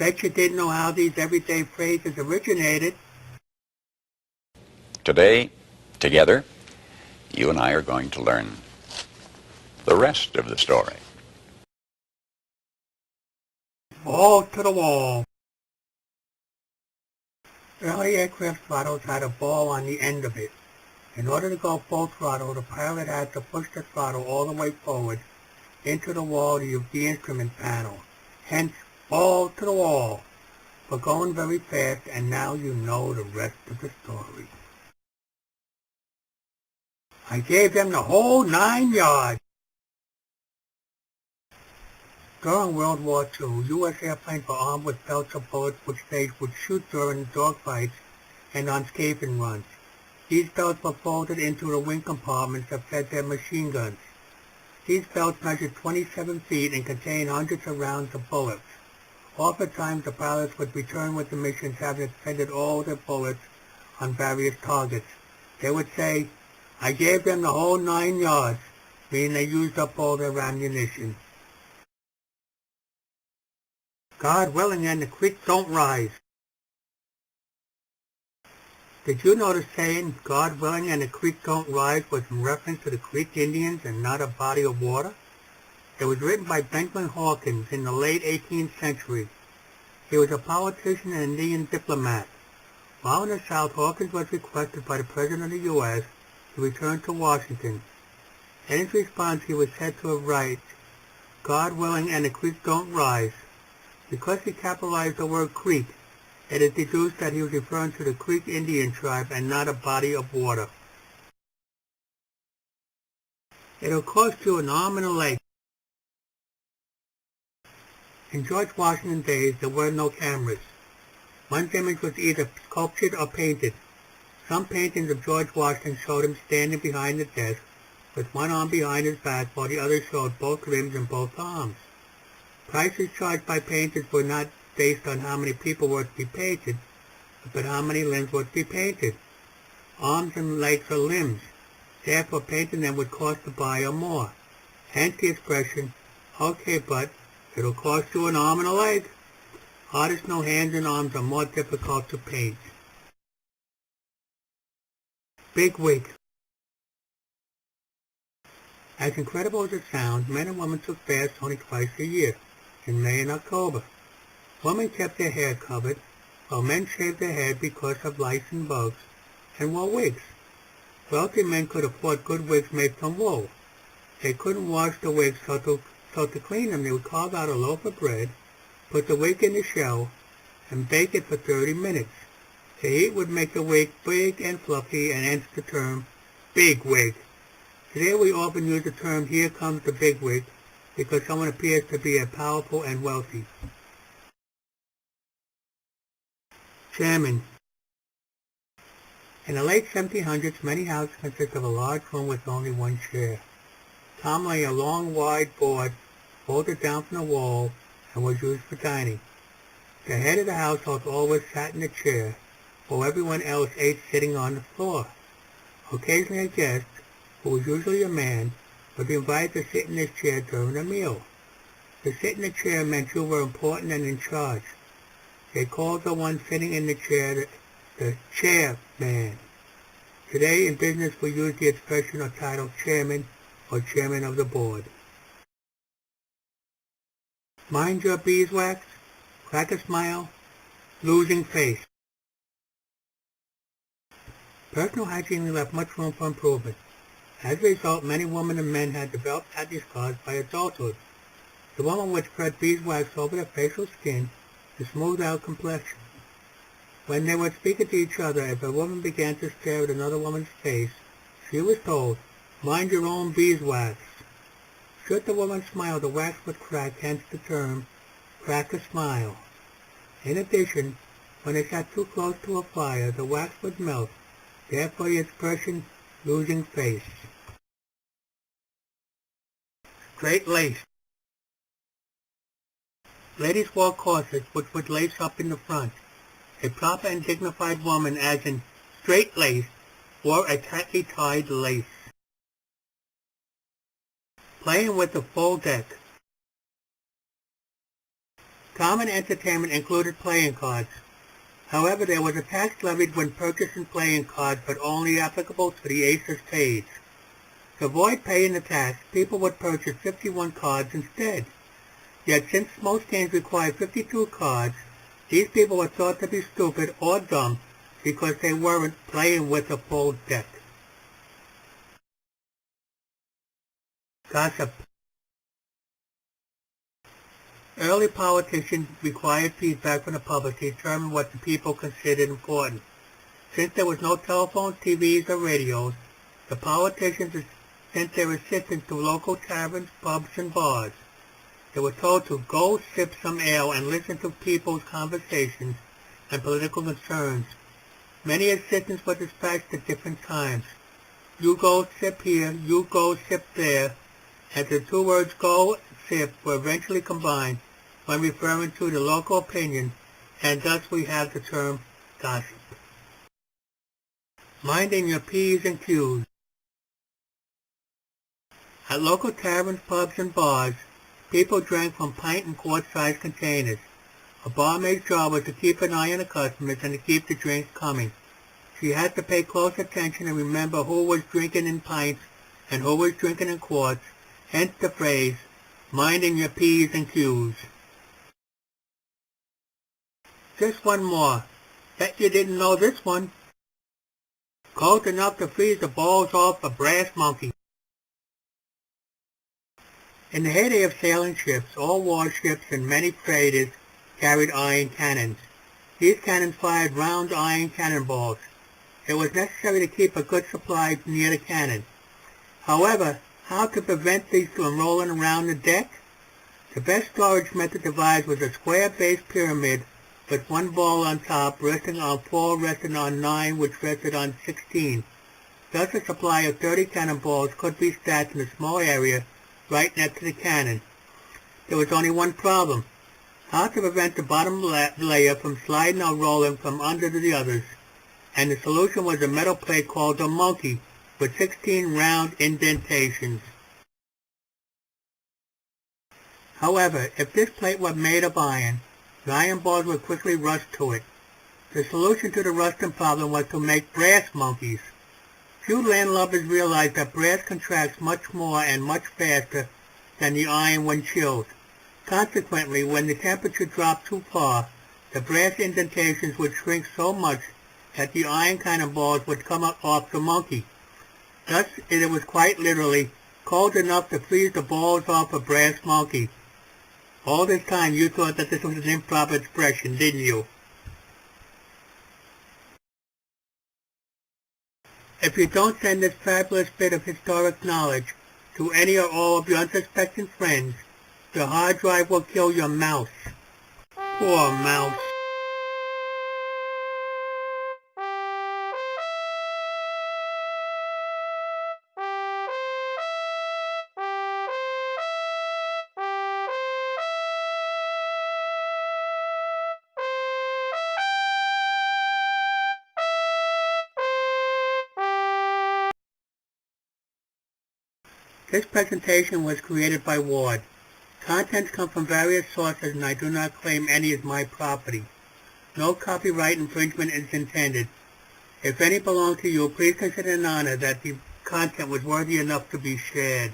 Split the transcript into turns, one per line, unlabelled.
Bet you didn't know how these everyday phrases originated.
Today, together, you and I are going to learn the rest of the story.
Ball to the wall. Early aircraft throttles had a ball on the end of it. In order to go full throttle, the pilot had to push the throttle all the way forward into the wall of the instrument panel. Hence, ball to the wall. We're going very fast, and now you know the rest of the story. I gave them the whole 9 yards. During World War II, U.S. airplanes were armed with belts of bullets which they would shoot during dogfights and on scaping runs. These belts were folded into the wing compartments that fed their machine guns. These belts measured 27 feet and contained hundreds of rounds of bullets. Oftentimes, the pilots would return with the missions having expended all their bullets on various targets. They would say, "I gave them the whole 9 yards," meaning they used up all their ammunition. God willing and the creek don't rise. Did you know the saying, God willing and the creek don't rise, was in reference to the Creek Indians and not a body of water? It was written by Benjamin Hawkins in the late 18th century. He was a politician and Indian diplomat. While in the South, Hawkins was requested by the President of the U.S. to return to Washington. In his response, he was said to have written, God willing and the creek don't rise. Because he capitalized the word creek, it is deduced that he was referring to the Creek Indian tribe and not a body of water. It'll cost you an arm and a leg. In George Washington days, there were no cameras. One's image was either sculptured or painted. Some paintings of George Washington showed him standing behind the desk with one arm behind his back while the other showed both limbs and both arms. Prices charged by painters were not based on how many people were to be painted, but how many limbs were to be painted. Arms and legs are limbs. Therefore, painting them would cost the buyer more. Hence the expression, okay, but it'll cost you an arm and a leg. Artists know hands and arms are more difficult to paint. Big wig. As incredible as it sounds, men and women took baths only twice a year, in May and October. Women kept their hair covered, while men shaved their head because of lice and bugs, and wore wigs. Wealthy men could afford good wigs made from wool. They couldn't wash the wigs, so to clean them they would carve out a loaf of bread, put the wig in the shell, and bake it for 30 minutes. The heat would make the wig big and fluffy, and hence the term big wig. Today we often use the term, here comes the big wig, because someone appears to be powerful and wealthy. Chairman. In the late 1700s, many houses consisted of a large room with only one chair. Tom lay a long, wide board folded down from the wall and was used for dining. The head of the household always sat in the chair, while everyone else ate sitting on the floor. Occasionally a guest, who was usually a man, would be invited to sit in this chair during the meal. To sit in the chair meant you were important and in charge. They called the one sitting in the chair the chairman. Today in business we use the expression or title chairman or chairman of the board. Mind your beeswax, crack a smile, losing face. Personal hygiene left much room for improvement. As a result, many women and men had developed acne scars by adulthood. The woman would spread beeswax over their facial skin to smooth out complexion. When they were speaking to each other, if a woman began to stare at another woman's face, she was told, mind your own beeswax. Should the woman smile, the wax would crack, hence the term, crack a smile. In addition, when they sat too close to a fire, the wax would melt, therefore the expression, losing face. Straight lace. Ladies wore corsets which would lace up in the front. A proper and dignified woman, as in straight-laced, wore a tightly tied lace. Playing with the full deck. Common entertainment included playing cards. However, there was a tax levied when purchasing playing cards, but only applicable to the ace of spades. To avoid paying the tax, people would purchase 51 cards instead. Yet since most games required 52 cards, these people were thought to be stupid or dumb because they weren't playing with a full deck. Gossip. Early politicians required feedback from the public to determine what the people considered important. Since there was no telephones, TVs, or radios, the politicians sent their assistants to local taverns, pubs, and bars. They were told to go sip some ale and listen to people's conversations and political concerns. Many assistants were dispatched at different times. You go sip here, you go sip there, and the two words go and sip were eventually combined when referring to the local opinion, and thus we have the term gossip. Minding your P's and Q's. At local taverns, pubs, and bars, people drank from pint and quart-sized containers. A barmaid's job was to keep an eye on the customers and to keep the drinks coming. She had to pay close attention and remember who was drinking in pints and who was drinking in quarts, hence the phrase, minding your P's and Q's. Just one more. Bet you didn't know this one. Cold enough to freeze the balls off a brass monkey. In the heyday of sailing ships, all warships and many freighters carried iron cannons. These cannons fired round iron cannonballs. It was necessary to keep a good supply near the cannon. However, how to prevent these from rolling around the deck? The best storage method devised was a square-based pyramid with one ball on top resting on 4 resting on 9 which rested on 16. Thus a supply of 30 cannonballs could be stacked in a small area right next to the cannon. There was only one problem: how to prevent the bottom layer from sliding or rolling from under the others, and the solution was a metal plate called a monkey with 16 round indentations. However, if this plate were made of iron, the iron balls would quickly rust to it. The solution to the rusting problem was to make brass monkeys. Few landlubbers realized that brass contracts much more and much faster than the iron when chilled. Consequently, when the temperature dropped too far, the brass indentations would shrink so much that the iron cannonballs would come up off the monkey. Thus, it was quite literally cold enough to freeze the balls off a brass monkey. All this time you thought that this was an improper expression, didn't you? If you don't send this fabulous bit of historic knowledge to any or all of your unsuspecting friends, your hard drive will kill your mouse. Poor mouse. This presentation was created by Ward. Contents come from various sources and I do not claim any as my property. No copyright infringement is intended. If any belong to you, please consider an honor that the content was worthy enough to be shared.